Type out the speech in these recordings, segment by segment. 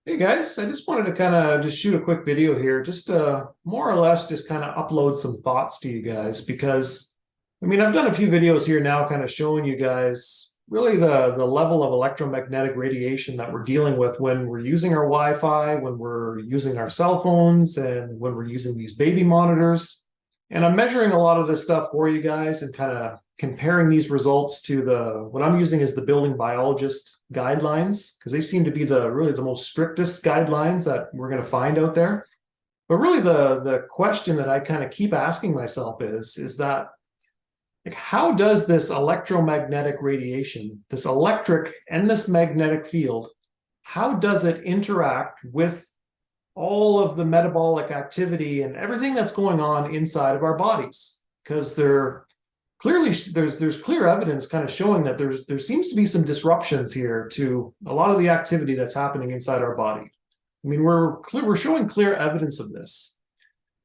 Hey guys, I just wanted to kind of just shoot a quick video here, just to more or less just kind of upload some thoughts to you guys because I've done a few videos here now kind of showing you guys really the level of electromagnetic radiation that we're dealing with when we're using our Wi-Fi, when we're using our cell phones, and when we're using these baby monitors. And I'm measuring a lot of this stuff for you guys and kind of comparing these results to what I'm using is the building biologist guidelines, because they seem to be really the most strictest guidelines that we're going to find out there. But really the question that I kind of keep asking myself is that, like, how does this electromagnetic radiation, this electric and this magnetic field, how does it interact with all of the metabolic activity and everything that's going on inside of our bodies? Because there's clear evidence kind of showing that there seems to be some disruptions here to a lot of the activity that's happening inside our body. We're showing clear evidence of this.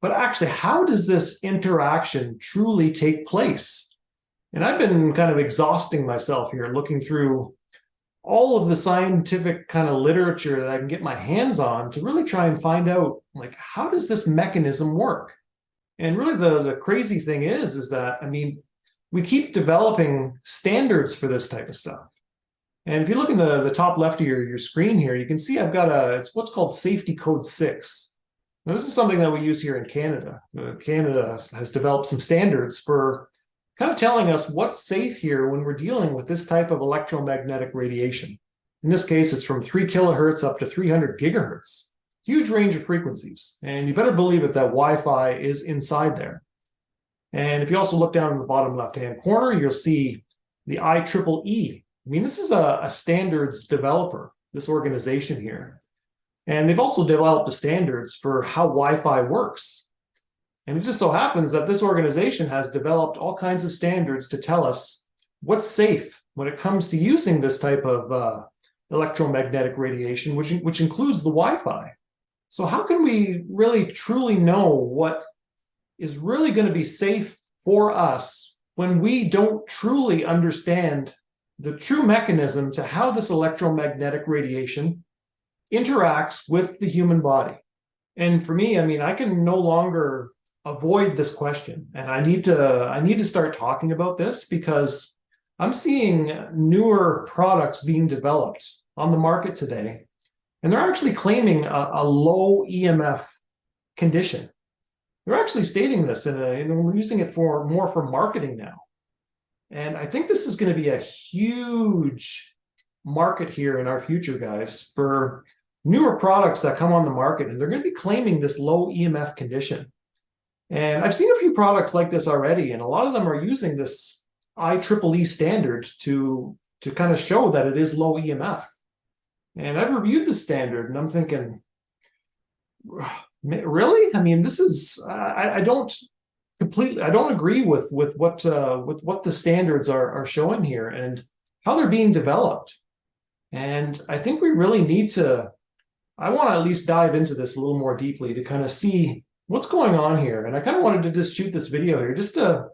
But actually, how does this interaction truly take place? And I've been kind of exhausting myself here, looking through all of the scientific kind of literature that I can get my hands on to really try and find out, like, how does this mechanism work? And really the crazy thing is that, we keep developing standards for this type of stuff. And if you look in the top left of your screen here, you can see I've got it's what's called Safety Code 6. Now, this is something that we use here in Canada. Canada has developed some standards for kind of telling us what's safe here when we're dealing with this type of electromagnetic radiation. In this case, it's from 3 kilohertz up to 300 gigahertz. Huge range of frequencies. And you better believe it that Wi-Fi is inside there. And if you also look down in the bottom left-hand corner, you'll see the IEEE. This is a standards developer, this organization here. And they've also developed the standards for how Wi-Fi works. And it just so happens that this organization has developed all kinds of standards to tell us what's safe when it comes to using this type of electromagnetic radiation, which includes the Wi-Fi. So how can we really truly know what is really going to be safe for us when we don't truly understand the true mechanism to how this electromagnetic radiation interacts with the human body? And for me, I can no longer avoid this question, and I need to start talking about this because I'm seeing newer products being developed on the market today, and they're actually claiming a low EMF condition. They're actually stating this, and we're using it more for marketing now. And I think this is going to be a huge market here in our future, guys, for newer products that come on the market, and they're going to be claiming this low EMF condition. And I've seen a few products like this already, and a lot of them are using this IEEE standard to kind of show that it is low EMF. And I've reviewed the standard, and I'm thinking, really? This is I don't agree with what the standards are showing here and how they're being developed. And I think we really need to. I want to at least dive into this a little more deeply to kind of see what's going on here. And I kind of wanted to just shoot this video here just to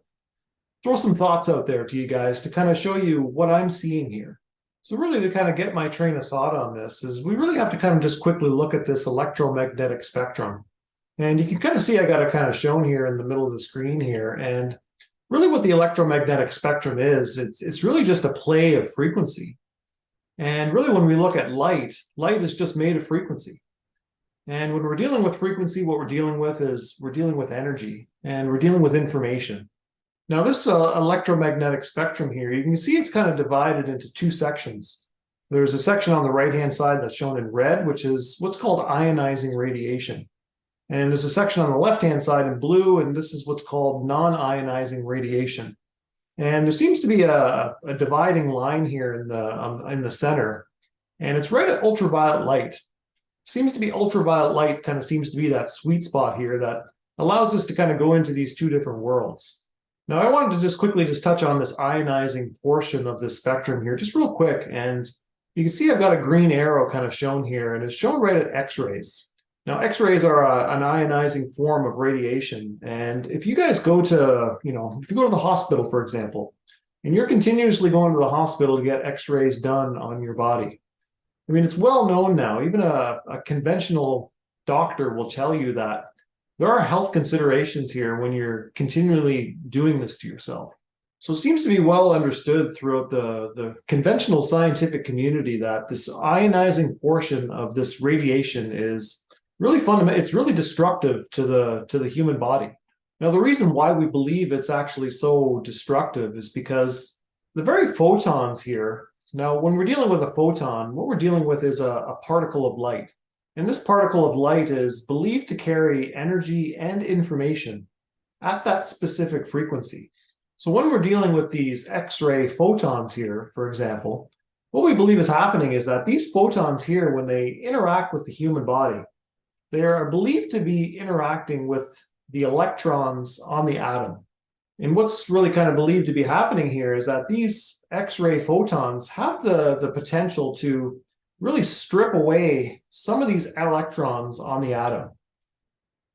throw some thoughts out there to you guys to kind of show you what I'm seeing here. So really, to kind of get my train of thought on this is we really have to kind of just quickly look at this electromagnetic spectrum. And you can kind of see I got it kind of shown here in the middle of the screen here. And really what the electromagnetic spectrum is, it's really just a play of frequency. And really when we look at light is just made of frequency. And when we're dealing with frequency, what we're dealing with energy, and we're dealing with information. Now, this electromagnetic spectrum here, you can see it's kind of divided into two sections. There's a section on the right-hand side that's shown in red, which is what's called ionizing radiation. And there's a section on the left-hand side in blue, and this is what's called non-ionizing radiation. And there seems to be a dividing line here in the center, and it's right at ultraviolet light. Seems to be ultraviolet light kind of seems to be that sweet spot here that allows us to kind of go into these two different worlds. Now, I wanted to just quickly touch on this ionizing portion of this spectrum here, just real quick. And you can see I've got a green arrow kind of shown here, and it's shown right at X-rays. Now, X-rays are an ionizing form of radiation. And if you guys go to, if you go to the hospital, for example, and you're continuously going to the hospital to get X-rays done on your body, I mean, it's well known now, even a conventional doctor will tell you that there are health considerations here when you're continually doing this to yourself. So it seems to be well understood throughout the conventional scientific community that this ionizing portion of this radiation is really fundamental. It's really destructive to the human body. Now, the reason why we believe it's actually so destructive is because the very photons here. Now, when we're dealing with a photon, what we're dealing with is a particle of light. And this particle of light is believed to carry energy and information at that specific frequency. So when we're dealing with these X-ray photons here, for example, what we believe is happening is that these photons here, when they interact with the human body, they are believed to be interacting with the electrons on the atom. And what's really kind of believed to be happening here is that these X-ray photons have the potential to really strip away some of these electrons on the atom.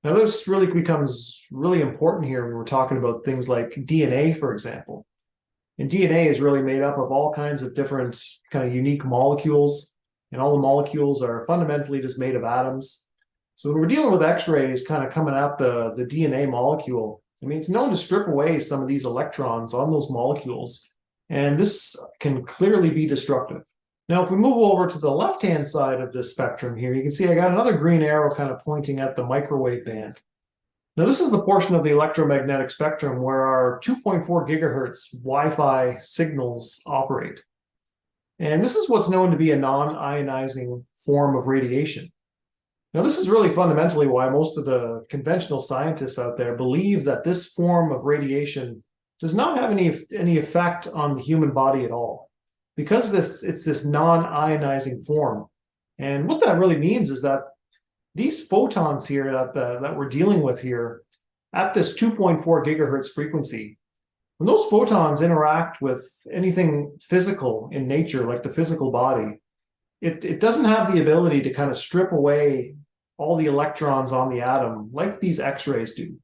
Now, this really becomes really important here when we're talking about things like DNA, for example. And DNA is really made up of all kinds of different kind of unique molecules, and all the molecules are fundamentally just made of atoms. So when we're dealing with X-rays kind of coming at the DNA molecule, I mean, it's known to strip away some of these electrons on those molecules, and this can clearly be destructive. Now, if we move over to the left-hand side of this spectrum here, you can see I got another green arrow kind of pointing at the microwave band. Now, this is the portion of the electromagnetic spectrum where our 2.4 gigahertz Wi-Fi signals operate. And this is what's known to be a non-ionizing form of radiation. Now, this is really fundamentally why most of the conventional scientists out there believe that this form of radiation does not have any effect on the human body at all, because it's this non-ionizing form. And what that really means is that these photons here that we're dealing with here at this 2.4 gigahertz frequency, when those photons interact with anything physical in nature, like the physical body, it doesn't have the ability to kind of strip away all the electrons on the atom like these X-rays do.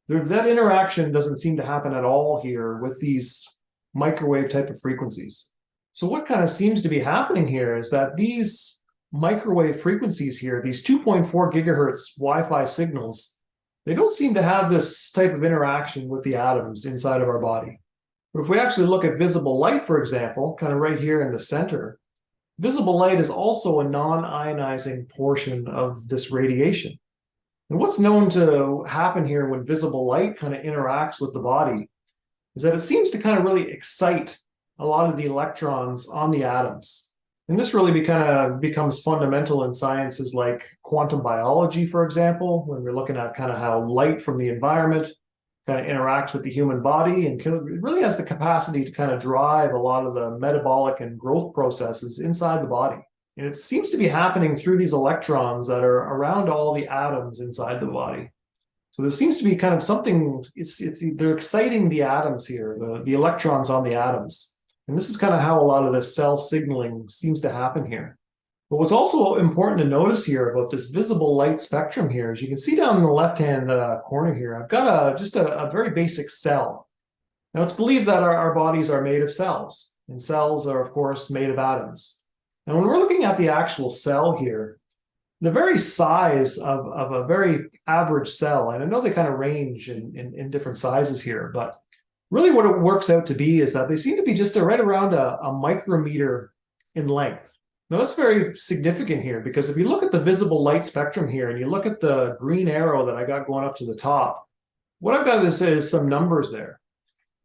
That interaction doesn't seem to happen at all here with these microwave type of frequencies. So what kind of seems to be happening here is that these microwave frequencies here, these 2.4 gigahertz Wi-Fi signals, they don't seem to have this type of interaction with the atoms inside of our body. But if we actually look at visible light, for example, kind of right here in the center, visible light is also a non-ionizing portion of this radiation. And what's known to happen here when visible light kind of interacts with the body is that it seems to kind of really excite a lot of the electrons on the atoms. And this really becomes fundamental in sciences like quantum biology, for example, when we're looking at kind of how light from the environment kind of interacts with the human body, and it really has the capacity to kind of drive a lot of the metabolic and growth processes inside the body. And it seems to be happening through these electrons that are around all the atoms inside the body. So there seems to be kind of something, they're exciting the atoms here, the electrons on the atoms. And this is kind of how a lot of the cell signaling seems to happen here. But what's also important to notice here about this visible light spectrum here is you can see down in the left-hand corner here, I've got just a very basic cell. Now, it's believed that our bodies are made of cells, and cells are, of course, made of atoms. And when we're looking at the actual cell here, the very size of a very average cell, and I know they kind of range in different sizes here, but really what it works out to be is that they seem to be just right around a micrometer in length. Now, that's very significant here because if you look at the visible light spectrum here and you look at the green arrow that I got going up to the top, what I've got is some numbers there.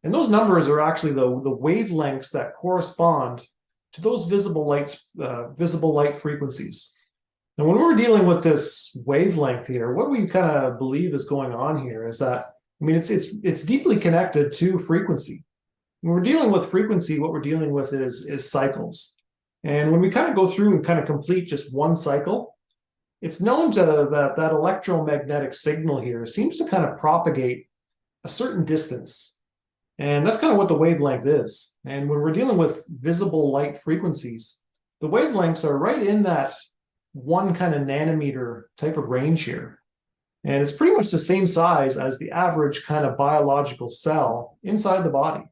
And those numbers are actually the wavelengths that correspond to those visible light frequencies. Now, when we're dealing with this wavelength here, what we kind of believe is going on here is that, I mean, it's deeply connected to frequency. When we're dealing with frequency, what we're dealing with is cycles. And when we kind of go through and kind of complete just one cycle, it's known that electromagnetic signal here seems to kind of propagate a certain distance. And that's kind of what the wavelength is. And when we're dealing with visible light frequencies, the wavelengths are right in that one kind of nanometer type of range here. And it's pretty much the same size as the average kind of biological cell inside the body.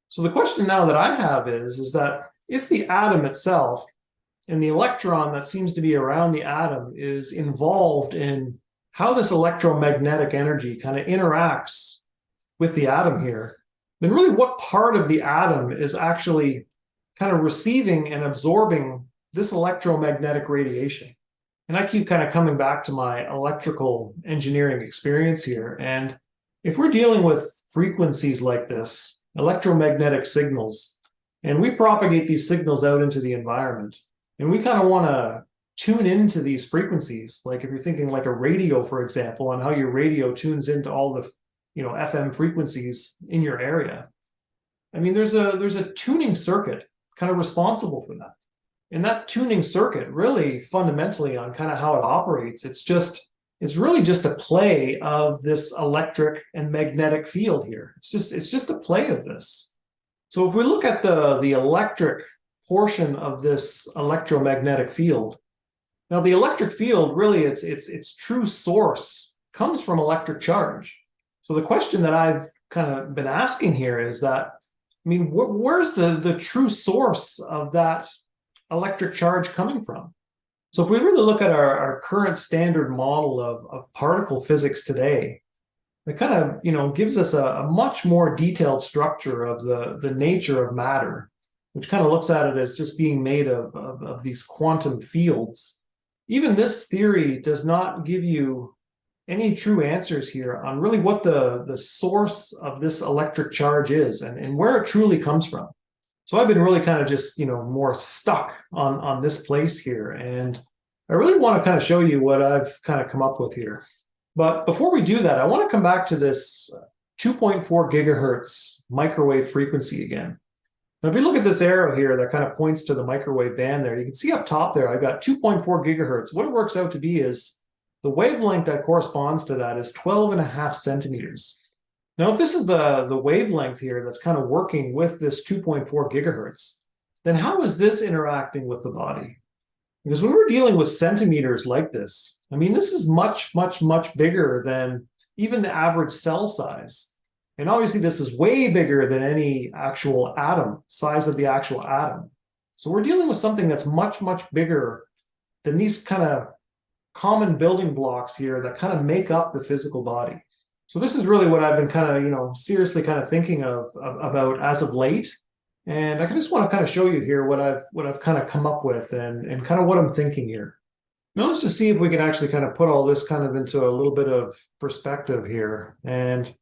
So the question now that I have is that if the atom itself And the electron that seems to be around the atom is involved in how this electromagnetic energy kind of interacts with the atom here, then really what part of the atom is actually kind of receiving and absorbing this electromagnetic radiation. And I keep kind of coming back to my electrical engineering experience here. And if we're dealing with frequencies like this, electromagnetic signals, and we propagate these signals out into the environment, and we kind of want to tune into these frequencies, like if you're thinking like a radio, for example, and how your radio tunes into all the FM frequencies in your area. I mean, there's a tuning circuit kind of responsible for that. And that tuning circuit really fundamentally on kind of how it operates, it's really just a play of this electric and magnetic field here. It's just a play of this. So if we look at the electric portion of this electromagnetic field, now the electric field really its true source comes from electric charge. So the question that I've kind of been asking here is that, I mean, where's the true source of that electric charge coming from? So if we really look at our current standard model of particle physics today, it kind of gives us a much more detailed structure of the nature of matter, which kind of looks at it as just being made of these quantum fields. Even this theory does not give you any true answers here on really what the source of this electric charge is and where it truly comes from. So I've been really kind of just, more stuck on this place here. And I really want to kind of show you what I've kind of come up with here. But before we do that, I want to come back to this 2.4 gigahertz microwave frequency again. Now, if you look at this arrow here that kind of points to the microwave band there, you can see up top there, I've got 2.4 gigahertz. What it works out to be is the wavelength that corresponds to that is 12.5 centimeters. Now, if this is the wavelength here that's kind of working with this 2.4 gigahertz, then how is this interacting with the body? Because when we're dealing with centimeters like this, I mean, this is much, much, much bigger than even the average cell size. And obviously, this is way bigger than any actual atom, size of the actual atom. So we're dealing with something that's much, much bigger than these kind of common building blocks here that kind of make up the physical body. So this is really what I've been kind of, seriously kind of thinking about as of late. And I just want to kind of show you here what I've kind of come up with and kind of what I'm thinking here. Now let's just see if we can actually kind of put all this kind of into a little bit of perspective here. And if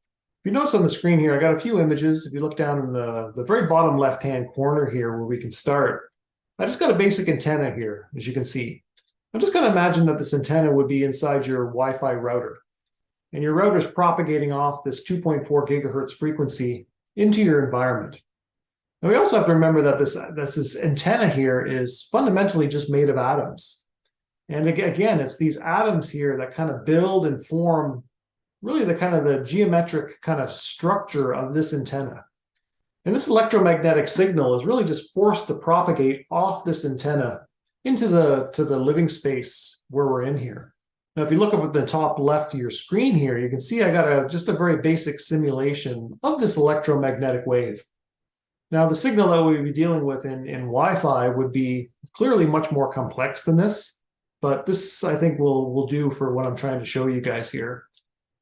you notice on the screen here, I got a few images. If you look down in the very bottom left-hand corner here where we can start, I just got a basic antenna here, as you can see. I'm just going to imagine that this antenna would be inside your Wi-Fi router. And your router is propagating off this 2.4 gigahertz frequency into your environment. Now we also have to remember that this antenna here is fundamentally just made of atoms. And again, it's these atoms here that kind of build and form really the geometric kind of structure of this antenna. And this electromagnetic signal is really just forced to propagate off this antenna into the living space where we're in here. Now, if you look up at the top left of your screen here, you can see I got just a very basic simulation of this electromagnetic wave. Now, the signal that we'd be dealing with in Wi-Fi would be clearly much more complex than this, but this, I think, will do for what I'm trying to show you guys here.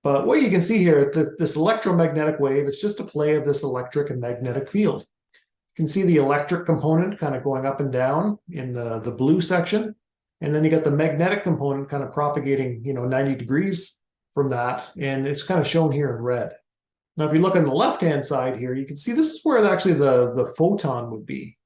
But what you can see here, this electromagnetic wave, it's just a play of this electric and magnetic field. You can see the electric component kind of going up and down in the blue section. And then you got the magnetic component kind of propagating, 90 degrees from that. And it's kind of shown here in red. Now, if you look on the left-hand side here, you can see this is where actually the photon would be.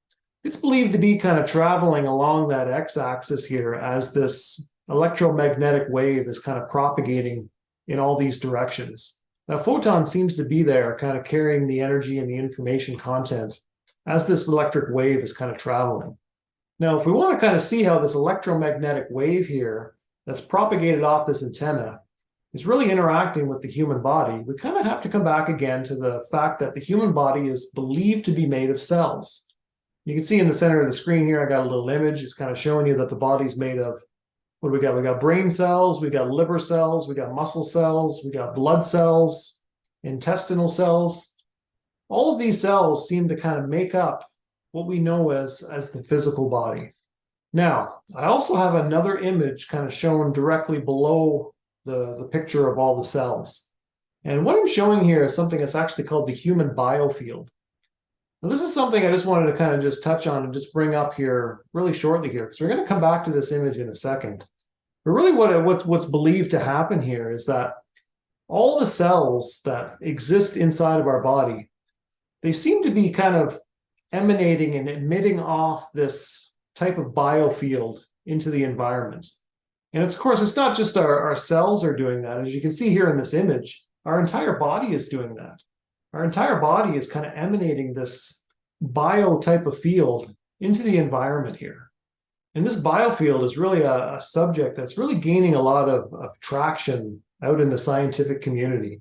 It's believed to be kind of traveling along that x-axis here as this electromagnetic wave is kind of propagating in all these directions. Now, photon seems to be there kind of carrying the energy and the information content as this electric wave is kind of traveling. Now, if we want to kind of see how this electromagnetic wave here that's propagated off this antenna is really interacting with the human body, we kind of have to come back again to the fact that the human body is believed to be made of cells. You can see in the center of the screen here, I got a little image. It's kind of showing you that the body's made of, what do we got? We got brain cells, we got liver cells, we got muscle cells, we got blood cells, intestinal cells. All of these cells seem to kind of make up what we know as the physical body. Now, I also have another image kind of shown directly below the picture of all the cells. And what I'm showing here is something that's actually called the human biofield. Now, this is something I just wanted to kind of just touch on and just bring up here really shortly here, because we're going to come back to this image in a second. But really what's believed to happen here is that all the cells that exist inside of our body, they seem to be kind of emanating and emitting off this type of biofield into the environment. And of course, it's not just our cells are doing that. As you can see here in this image, our entire body is doing that. Our entire body is kind of emanating this bio type of field into the environment here. And this biofield is really a subject that's really gaining a lot of traction out in the scientific community.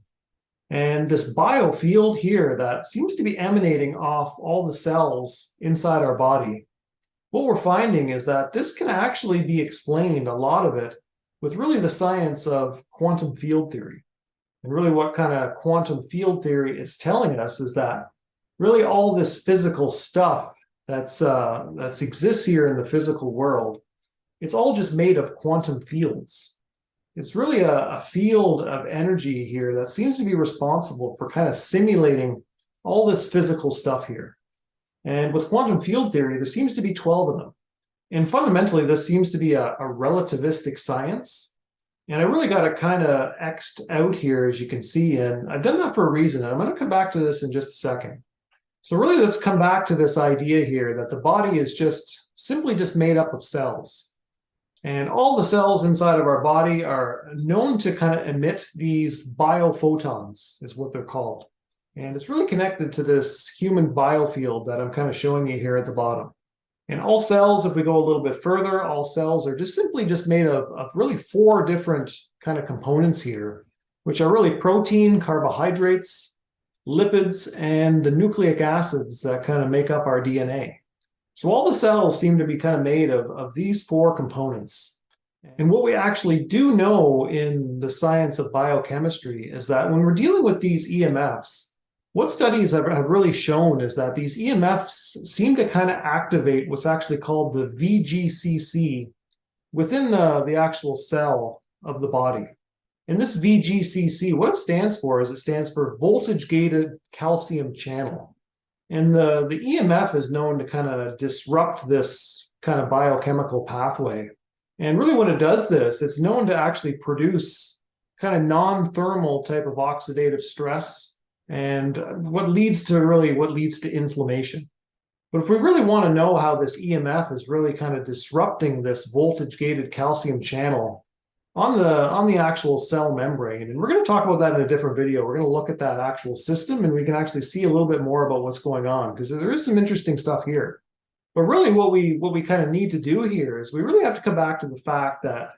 And this biofield here that seems to be emanating off all the cells inside our body, what we're finding is that this can actually be explained, a lot of it, with really the science of quantum field theory. And really what kind of quantum field theory is telling us is that really all this physical stuff that exists here in the physical world, it's all just made of quantum fields. It's really a field of energy here that seems to be responsible for kind of simulating all this physical stuff here. And with quantum field theory, there seems to be 12 of them. And fundamentally, this seems to be a relativistic science. And I really got it kind of X'd out here, as you can see. And I've done that for a reason. And I'm going to come back to this in just a second. So really, let's come back to this idea here that the body is simply made up of cells. And all the cells inside of our body are known to kind of emit these biophotons, is what they're called. And it's really connected to this human biofield that I'm kind of showing you here at the bottom. And all cells, if we go a little bit further, all cells are simply made of really 4 different kind of components here, which are really protein, carbohydrates, lipids, and the nucleic acids that kind of make up our DNA. So all the cells seem to be kind of made of these 4 components. And what we actually do know in the science of biochemistry is that when we're dealing with these EMFs, what studies have really shown is that these EMFs seem to kind of activate what's actually called the VGCC within the actual cell of the body. And this VGCC, what it stands for is it stands for voltage-gated calcium channel. And the EMF is known to kind of disrupt this kind of biochemical pathway. And really when it does this, it's known to actually produce kind of non-thermal type of oxidative stress, and what leads to inflammation. But if we really want to know how this EMF is really kind of disrupting this voltage-gated calcium channel on the actual cell membrane, and we're going to talk about that in a different video. We're going to look at that actual system, and we can actually see a little bit more about what's going on, because there is some interesting stuff here. But really what we kind of need to do here is we really have to come back to the fact that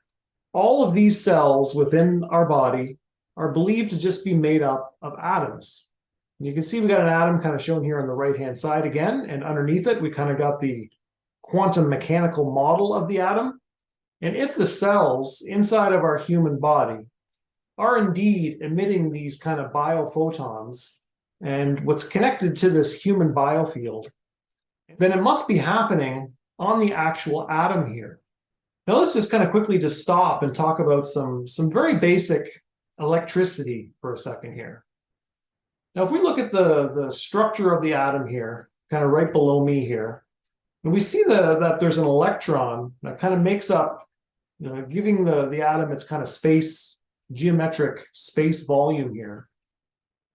all of these cells within our body are believed to just be made up of atoms. And you can see we got an atom kind of shown here on the right-hand side again, and underneath it, we kind of got the quantum mechanical model of the atom. And if the cells inside of our human body are indeed emitting these kind of biophotons and what's connected to this human biofield, then it must be happening on the actual atom here. Now let's just kind of quickly stop and talk about some very basic electricity for a second here. Now, if we look at the structure of the atom here, kind of right below me here, and we see that there's an electron that kind of makes up, giving the atom its kind of geometric space volume here.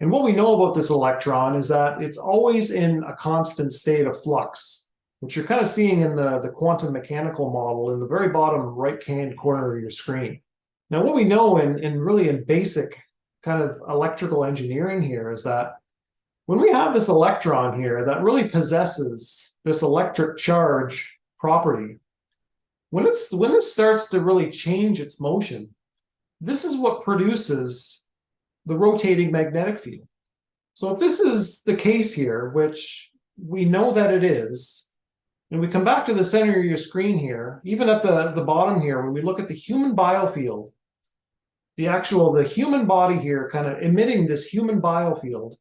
And what we know about this electron is that it's always in a constant state of flux, which you're kind of seeing in the quantum mechanical model in the very bottom right-hand corner of your screen. Now, what we know in basic kind of electrical engineering here is that when we have this electron here that really possesses this electric charge property, when it starts to really change its motion, this is what produces the rotating magnetic field. So if this is the case here, which we know that it is, and we come back to the center of your screen here, even at the bottom here, when we look at the human biofield, the human body here kind of emitting this human biofield,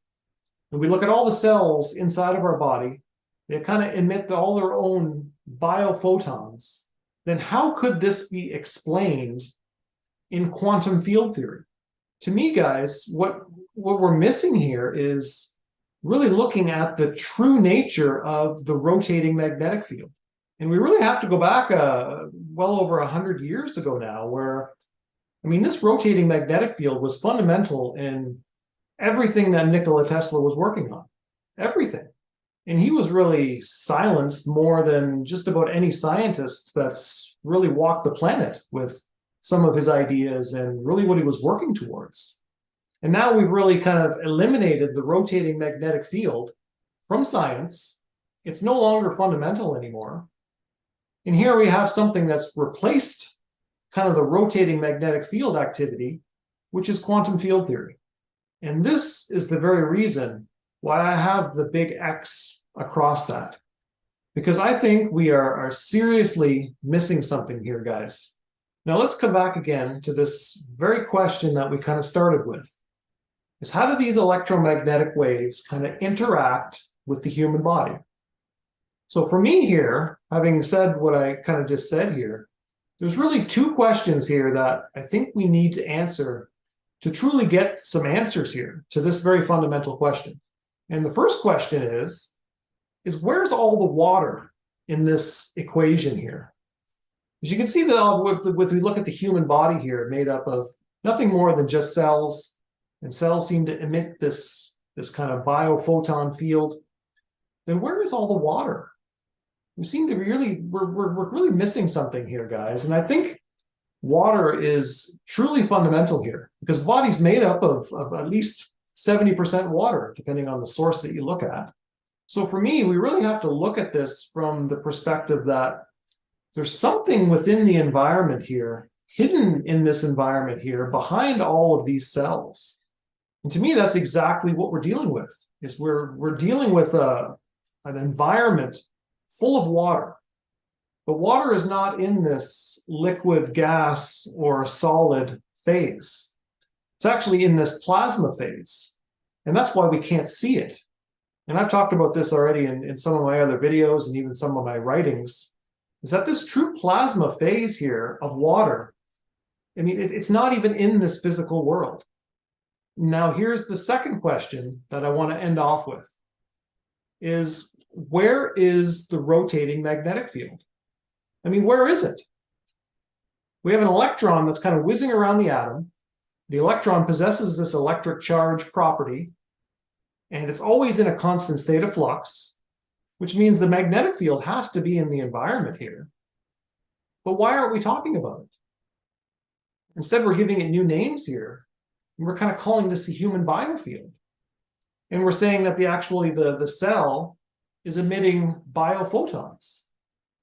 and we look at all the cells inside of our body, they kind of emit all their own biophotons. then how could this be explained in quantum field theory? To me, guys, what we're missing here is really looking at the true nature of the rotating magnetic field. And we really have to go back well over 100 years ago now, where, I mean, this rotating magnetic field was fundamental in everything that Nikola Tesla was working on, everything. And he was really silenced more than just about any scientist that's really walked the planet with some of his ideas and really what he was working towards. And now we've really kind of eliminated the rotating magnetic field from science. It's no longer fundamental anymore. And here we have something that's replaced kind of the rotating magnetic field activity, which is quantum field theory. And this is the very reason why I have the big X across that. Because I think we are seriously missing something here, guys. Now let's come back again to this very question that we kind of started with. Is how do these electromagnetic waves kind of interact with the human body? So for me here, having said what I kind of just said here, there's really two questions here that I think we need to answer to truly get some answers here to this very fundamental question. And the first question is where's all the water in this equation here? As you can see, that if we look at the human body here, made up of nothing more than just cells, and cells seem to emit this kind of biophoton field, then where is all the water? We seem to be we're really missing something here, guys. And I think water is truly fundamental here, because the body's made up of at least 70% water, depending on the source that you look at. So for me, we really have to look at this from the perspective that there's something within the environment here, hidden in this environment here, behind all of these cells. And to me, that's exactly what we're dealing with, is we're dealing with an environment full of water. But water is not in this liquid, gas, or solid phase. It's actually in this plasma phase. And that's why we can't see it. And I've talked about this already in some of my other videos and even some of my writings, is that this true plasma phase here of water, I mean, it's not even in this physical world. Now, here's the second question that I want to end off with, is where is the rotating magnetic field? I mean, where is it? We have an electron that's kind of whizzing around the atom. The electron possesses this electric charge property, and it's always in a constant state of flux, which means the magnetic field has to be in the environment here. But why aren't we talking about it? Instead, we're giving it new names here. And we're kind of calling this the human biofield. And we're saying that the cell is emitting biophotons.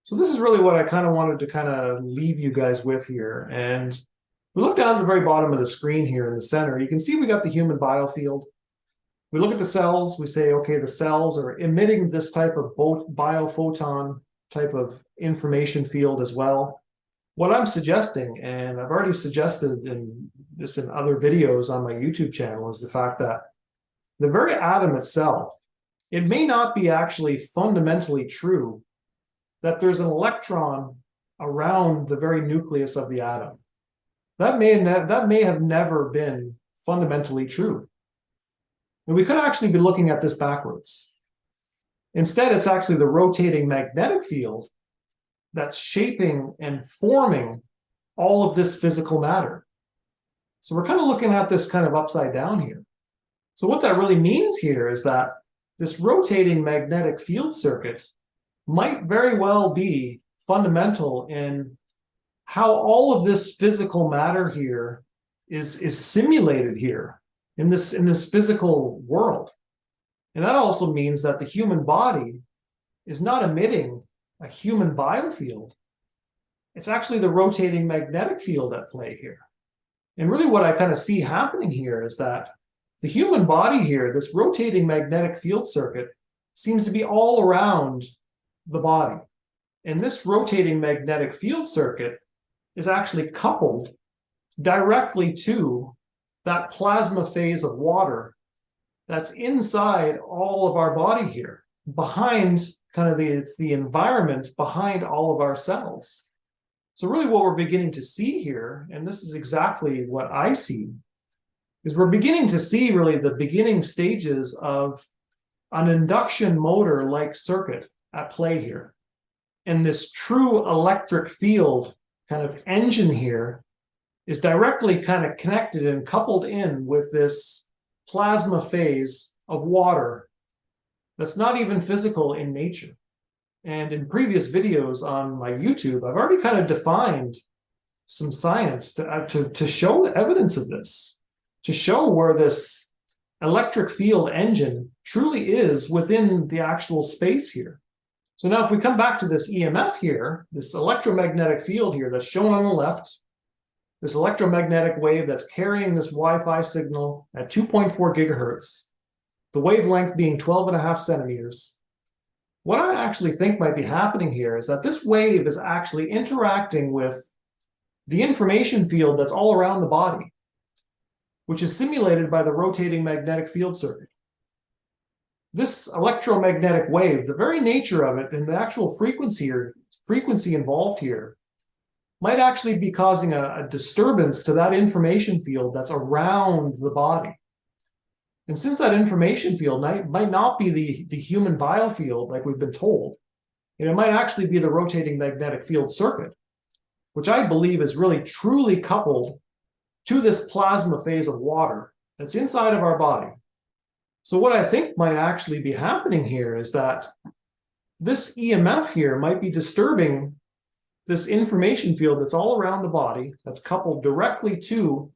So this is really what I kind of wanted to kind of leave you guys with here. And we look down at the very bottom of the screen here in the center. You can see we got the human biofield. We look at the cells. We say, okay, the cells are emitting this type of biophoton type of information field as well. What I'm suggesting, and I've already suggested in other videos on my YouTube channel, is the fact that the very atom itself, it may not be actually fundamentally true that there's an electron around the very nucleus of the atom. That may have never been fundamentally true. And we could actually be looking at this backwards. Instead, it's actually the rotating magnetic field that's shaping and forming all of this physical matter. So we're kind of looking at this kind of upside down here. So what that really means here is that this rotating magnetic field circuit might very well be fundamental in how all of this physical matter here is simulated here in this physical world. And that also means that the human body is not emitting a human biofield. It's actually the rotating magnetic field at play here. And really what I kind of see happening here is that the human body here, this rotating magnetic field circuit, seems to be all around the body. And this rotating magnetic field circuit is actually coupled directly to that plasma phase of water that's inside all of our body here, behind kind of it's the environment behind all of our cells. So really what we're beginning to see here, and this is exactly what I see, is we're beginning to see really the beginning stages of an induction motor-like circuit at play here. And this true electric field kind of engine here is directly kind of connected and coupled in with this plasma phase of water that's not even physical in nature. And in previous videos on my YouTube, I've already kind of defined some science to show the evidence of this, to show where this electric field engine truly is within the actual space here. So now if we come back to this EMF here, this electromagnetic field here that's shown on the left, this electromagnetic wave that's carrying this Wi-Fi signal at 2.4 gigahertz, the wavelength being 12.5 centimeters. What I actually think might be happening here is that this wave is actually interacting with the information field that's all around the body, which is simulated by the rotating magnetic field circuit. This electromagnetic wave, the very nature of it and the actual frequency involved here, might actually be causing a disturbance to that information field that's around the body. And since that information field might not be the human biofield like we've been told, it might actually be the rotating magnetic field circuit, which I believe is really truly coupled to this plasma phase of water that's inside of our body. So what I think might actually be happening here is that this EMF here might be disturbing this information field that's all around the body, that's coupled directly to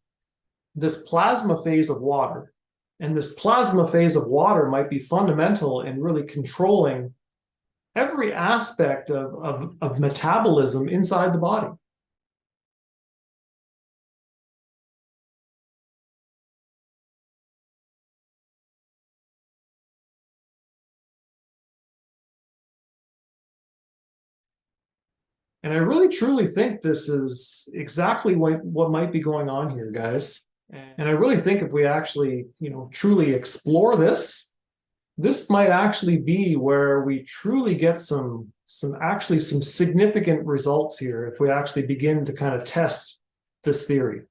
this plasma phase of water. And this plasma phase of water might be fundamental in really controlling every aspect of metabolism inside the body. And I really truly think this is exactly what might be going on here, guys. And I really think if we actually, truly explore this, this might actually be where we truly get some significant results here if we actually begin to kind of test this theory.